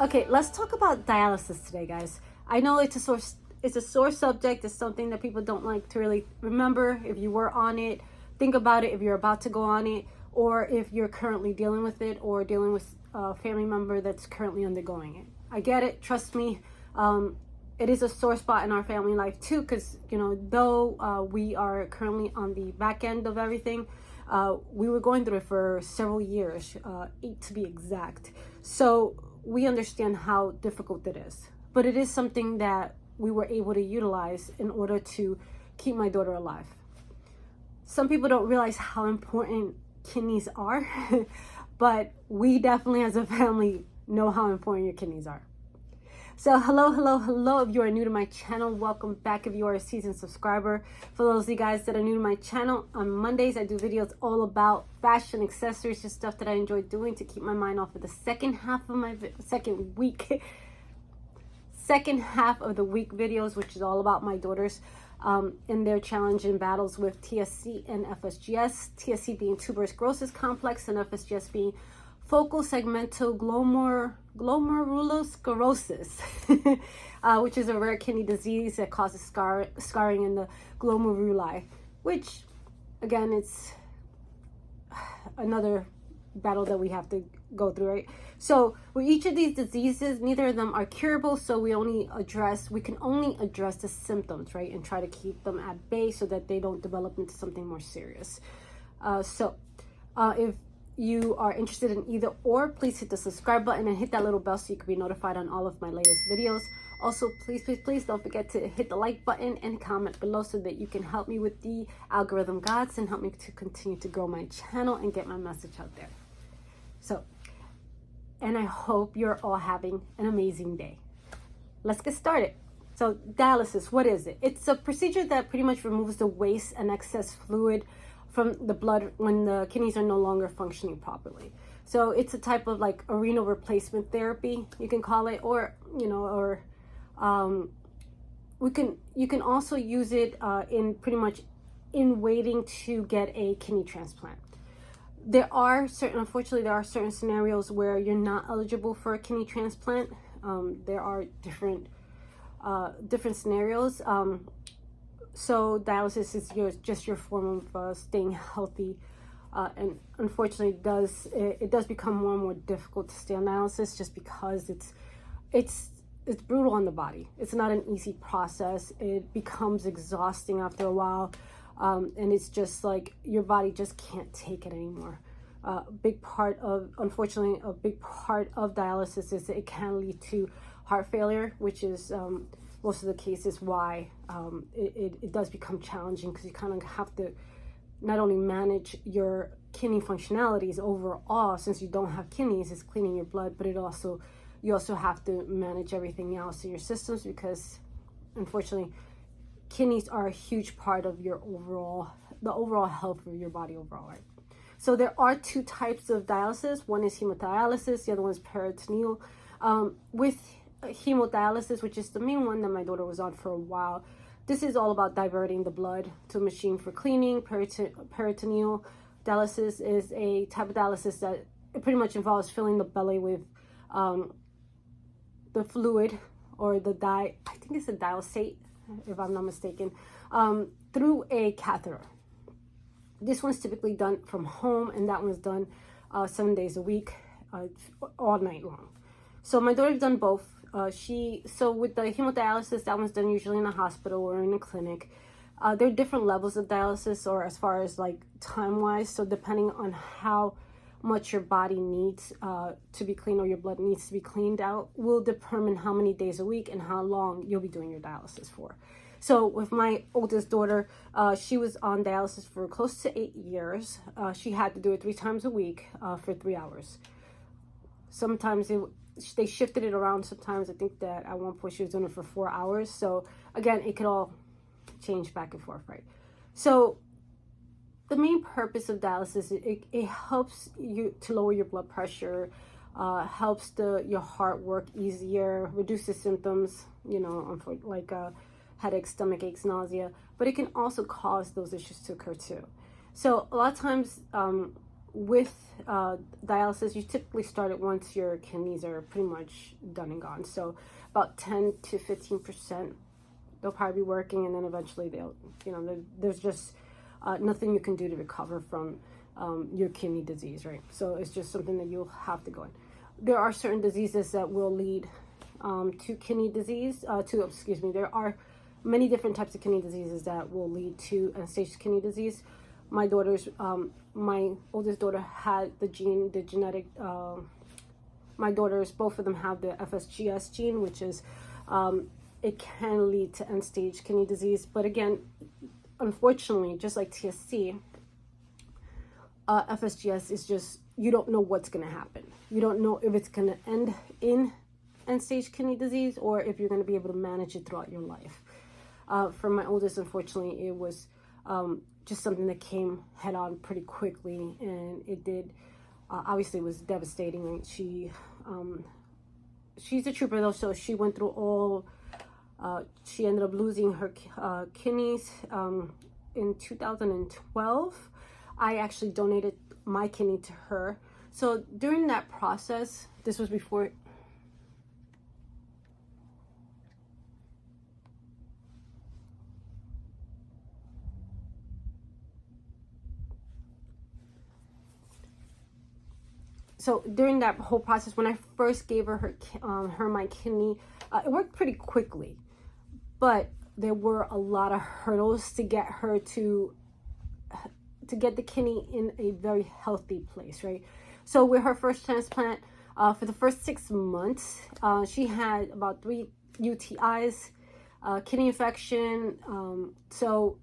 Okay, let's talk about dialysis today, guys. I know it's a sore subject. It's something that people don't like to really remember. If you were on it, think about it if you're about to go on it, or if you're currently dealing with it or dealing with a family member that's currently undergoing it. I get it, trust me. It is a sore spot in our family life too, because though we are currently on the back end of everything, we were going through it for several years, 8 to be exact. So we understand how difficult it is, but it is something that we were able to utilize in order to keep my daughter alive. Some people don't realize how important kidneys are, but we definitely as a family know how important your kidneys are. So hello, if you are new to my channel, welcome back. If you are a seasoned subscriber, for those of you guys that are new to my channel, on Mondays I do videos all about fashion, accessories, just stuff that I enjoy doing to keep my mind off of the second half of my second half of the week videos, which is all about my daughters in their challenge and battles with TSC and FSGS. TSC being tuberous sclerosis complex and FSGS being focal segmental glomerulosclerosis, which is a rare kidney disease that causes scarring in the glomeruli, which again, it's another battle that we have to go through, right? So with each of these diseases, neither of them are curable, so we can only address the symptoms, right, and try to keep them at bay so that they don't develop into something more serious. If you are interested in either or, please hit the subscribe button and hit that little bell so you can be notified on all of my latest videos. Also, please don't forget to hit the like button and comment below so that you can help me with the algorithm gods and help me to continue to grow my channel and get my message out there. So, and I hope you're all having an amazing day. Let's get started. So dialysis, what is it? It's a procedure that pretty much removes the waste and excess fluid from the blood when the kidneys are no longer functioning properly. So it's a type of like a renal replacement therapy, you can call it, or you can also use it in pretty much in waiting to get a kidney transplant. Unfortunately, there are certain scenarios where you're not eligible for a kidney transplant. There are different scenarios. So dialysis is just your form of staying healthy, and unfortunately, it does become more and more difficult to stay on dialysis just because it's brutal on the body. It's not an easy process. It becomes exhausting after a while, and it's just like your body just can't take it anymore. Unfortunately, a big part of dialysis is that it can lead to heart failure, which is most of the cases why it does become challenging, because you kind of have to not only manage your kidney functionalities overall, since you don't have kidneys, it's cleaning your blood, but you also have to manage everything else in your systems, because unfortunately kidneys are a huge part of the overall health of your body overall, right? So there are two types of dialysis. One is hemodialysis, the other one is peritoneal. With hemodialysis, which is the main one that my daughter was on for a while, this is all about diverting the blood to a machine for cleaning. Peritoneal dialysis is a type of dialysis that it pretty much involves filling the belly with the fluid, or I think it's a dialysate, if I'm not mistaken, through a catheter. This one's typically done from home, and that one's done 7 days a week, all night long. So my daughter's done both. So with the hemodialysis, that one's done usually in a hospital or in a clinic. There are different levels of dialysis, or as far as like time-wise. So depending on how much your body needs to be cleaned, or your blood needs to be cleaned out, will determine how many days a week and how long you'll be doing your dialysis for. So with my oldest daughter, she was on dialysis for close to 8 years. She had to do it 3 times a week for 3 hours. Sometimes they shifted it around. Sometimes I think that at one point she was doing it for 4 hours. So again, it could all change back and forth, right? So the main purpose of dialysis, it helps you to lower your blood pressure, helps your heart work easier, reduces symptoms, like headaches, stomach aches, nausea, but it can also cause those issues to occur too. So a lot of times with dialysis, you typically start it once your kidneys are pretty much done and gone. So about 10 to 15%, they'll probably be working, and then eventually they'll, there's just nothing you can do to recover from your kidney disease, right? So it's just something that you'll have to go in. There are certain diseases that will lead to kidney disease, there are many different types of kidney diseases that will lead to end-stage kidney disease. My oldest daughter had the genetic, my daughters, both of them have the FSGS gene, which is, it can lead to end-stage kidney disease. But again, unfortunately, just like TSC, FSGS is just, you don't know what's going to happen. You don't know if it's going to end in end-stage kidney disease or if you're going to be able to manage it throughout your life. For my oldest, unfortunately, it was just something that came head on pretty quickly, and it did, obviously it was devastating. Right? She's a trooper though, so she went through all, she ended up losing her kidneys in 2012. I actually donated my kidney to her. So during that process, this was before, so during that whole process, when I first gave her my kidney, it worked pretty quickly, but there were a lot of hurdles to get her to get the kidney in a very healthy place, right? So with her first transplant, for the first 6 months, she had about 3 UTIs, kidney infection. So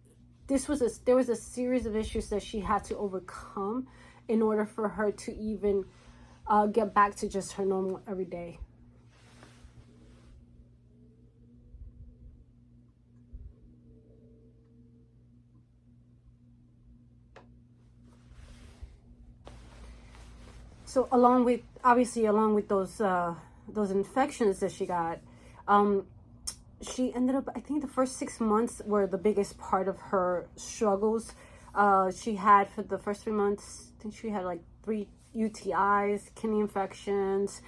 there was a series of issues that she had to overcome in order for her to even get back to just her normal everyday. So along with those infections that she got, she ended up, I think the first 6 months were the biggest part of her struggles. She had, for the first 3 months, I think she had like 3 UTIs, kidney infections,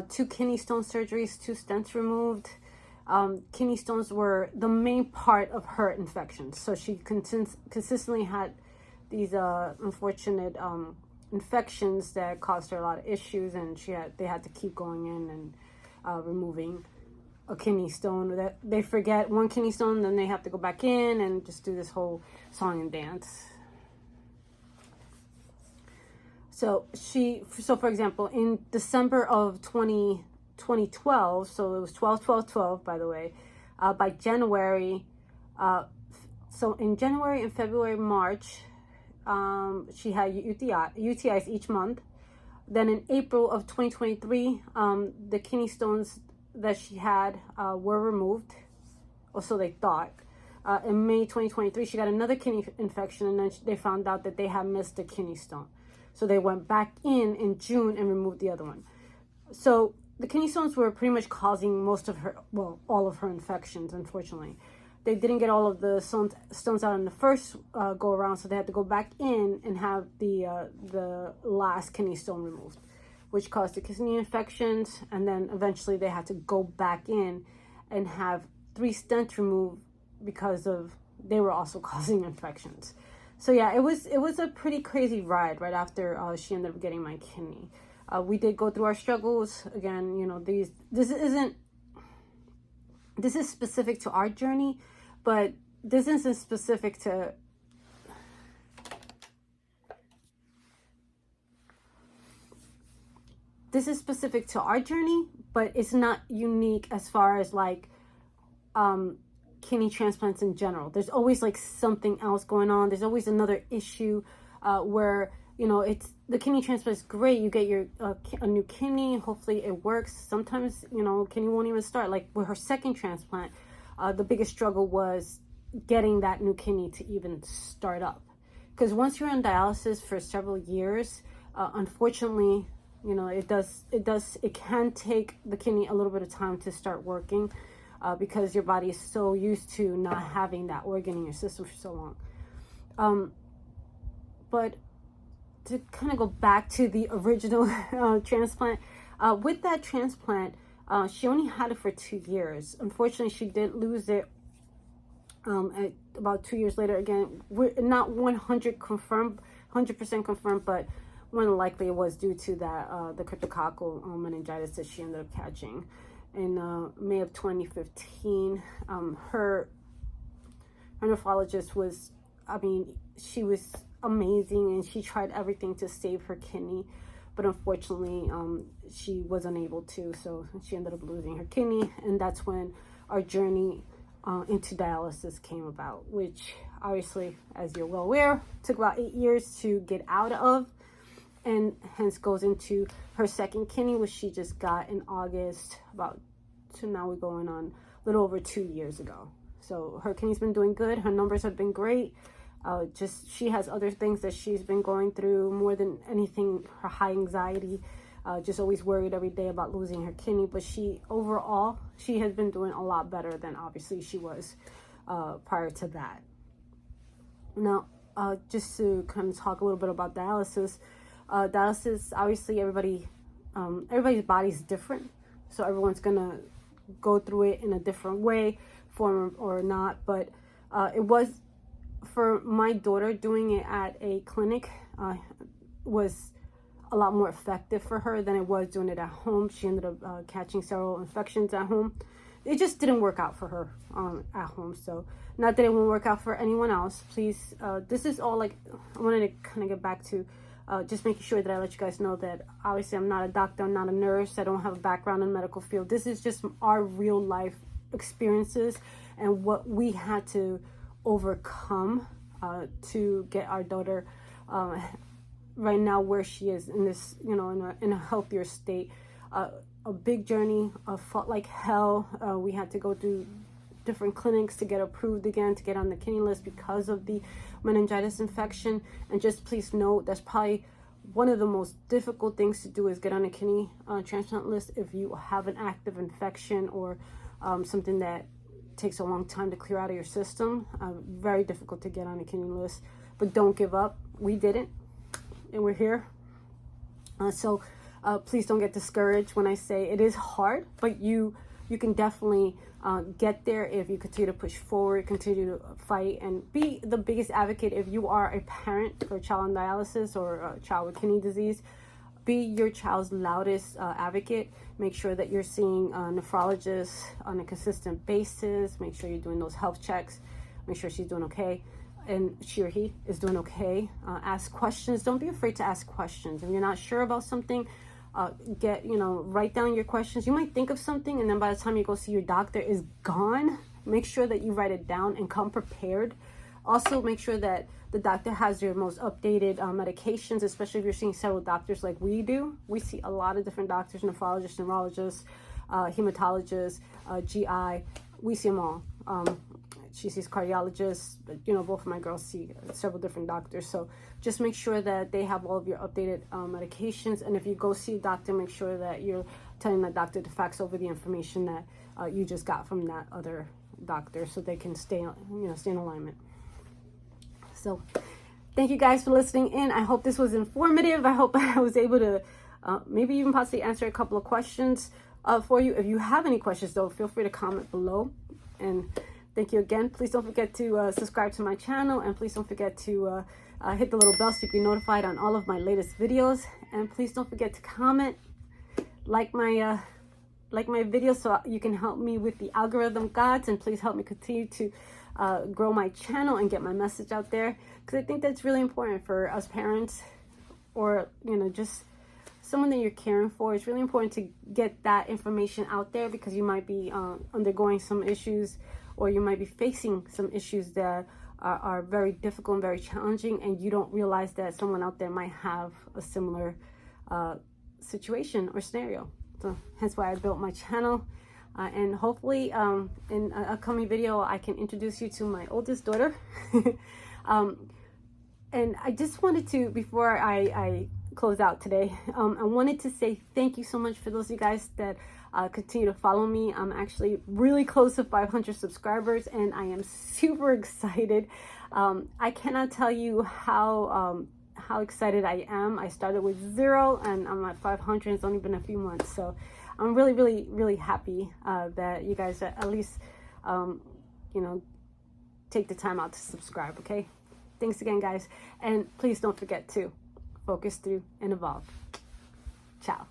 2 kidney stone surgeries, 2 stents removed. Kidney stones were the main part of her infections. So she consistently had these unfortunate infections that caused her a lot of issues, and they had to keep going in and removing a kidney stone. That they forget one kidney stone, then they have to go back in and just do this whole song and dance. So for example, in December of 2012, so it was 12/12/12, by the way, by January, so in January and February, March, she had UTIs each month. Then in April of 2023, the kidney stones that she had were removed, or so they thought. In May 2023, she got another kidney infection, and then they found out that they had missed a kidney stone. So they went back in June and removed the other one. So the kidney stones were pretty much causing all of her infections, unfortunately. They didn't get all of the stones out in the first go around, so they had to go back in and have the last kidney stone removed, which caused the kidney infections, and then eventually they had to go back in and have 3 stents removed because they were also causing infections. So yeah, it was a pretty crazy ride right after she ended up getting my kidney. We did go through our struggles. Again, this is specific to our journey, but this isn't specific to our journey, but it's not unique as far as like kidney transplants in general. There's always like something else going on. There's always another issue where it's the kidney transplant is great. You get a new kidney. Hopefully it works. Sometimes kidney won't even start. Like with her second transplant, the biggest struggle was getting that new kidney to even start up, because once you're on dialysis for several years, unfortunately, it can take the kidney a little bit of time to start working, because your body is so used to not having that organ in your system for so long. But to kind of go back to the original transplant, with that transplant, she only had it for 2 years. Unfortunately, she did lose it at about 2 years later. Again, we're not 100% confirmed, but more than likely it was due to that the cryptococcal meningitis that she ended up catching in May of 2015. Her nephrologist was, I mean, she was amazing, and she tried everything to save her kidney, but unfortunately she was unable to, so she ended up losing her kidney. And that's when our journey into dialysis came about, which obviously, as you're well aware, took about 8 years to get out of, and hence goes into her second kidney, which she just got in August, so now we're going on a little over 2 years ago. So her kidney's been doing good. Her numbers have been great. Just she has other things that she's been going through more than anything, her high anxiety, just always worried every day about losing her kidney. But overall, she has been doing a lot better than obviously she was prior to that. Now, just to kind of talk a little bit about dialysis. Dialysis, obviously everybody's body is different. So everyone's gonna go through it in a different way, form or not. But it was, for my daughter, doing it at a clinic was a lot more effective for her than it was doing it at home. She ended up catching several infections at home. It just didn't work out for her at home. So not that it won't work out for anyone else. Please, this is all, like, I wanted to kind of get back to just making sure that I let you guys know that obviously I'm not a doctor, I'm not a nurse, I don't have a background in the medical field. This is just our real life experiences and what we had to overcome to get our daughter right now where she is in this, in a healthier state. A big journey, fought like hell. We had to go through different clinics to get approved again, to get on the kidney list because of the meningitis infection. And just please note, that's probably one of the most difficult things to do, is get on a kidney transplant list if you have an active infection or something that takes a long time to clear out of your system. Very difficult to get on a kidney list, but don't give up. We didn't, and we're here. So please don't get discouraged when I say it is hard, but you can definitely get there if you continue to push forward, continue to fight, and be the biggest advocate. If you are a parent for a child on dialysis or a child with kidney disease, be your child's loudest advocate. Make sure that you're seeing nephrologists on a consistent basis. Make sure you're doing those health checks. Make sure she's doing okay, and she or he is doing okay. Ask questions. Don't be afraid to ask questions. If you're not sure about something, write down your questions. You might think of something, and then by the time you go see your doctor, it's gone. Make sure that you write it down and come prepared. Also, make sure that the doctor has your most updated medications, especially if you're seeing several doctors like we do. We see a lot of different doctors, nephrologists, neurologists, hematologists, GI. We see them all. She sees cardiologists, but both of my girls see several different doctors. So just make sure that they have all of your updated medications. And if you go see a doctor, make sure that you're telling that doctor to fax over the information that you just got from that other doctor, so they can stay in alignment. So thank you guys for listening in. I hope this was informative. I hope I was able to maybe even possibly answer a couple of questions for you. If you have any questions, though, feel free to comment below. And thank you again. Please don't forget to subscribe to my channel, and please don't forget to hit the little bell so you can be notified on all of my latest videos. And please don't forget to comment, like my videos, so you can help me with the algorithm gods, and please help me continue to grow my channel and get my message out there, because I think that's really important for us parents, or just someone that you're caring for. It's really important to get that information out there, because you might be undergoing some issues, or you might be facing some issues that are very difficult and very challenging, and you don't realize that someone out there might have a similar situation or scenario. So hence why I built my channel. And hopefully in an upcoming video, I can introduce you to my oldest daughter. And I just wanted to, before I close out today, I wanted to say thank you so much for those of you guys that continue to follow me. I'm actually really close to 500 subscribers, and I am super excited. I cannot tell you how how excited I am. I started with 0 and I'm at 500. It's only been a few months. So I'm really, really, really happy that you guys at least, you know, take the time out to subscribe, okay? Thanks again, guys. And please don't forget to focus through and evolve. Ciao.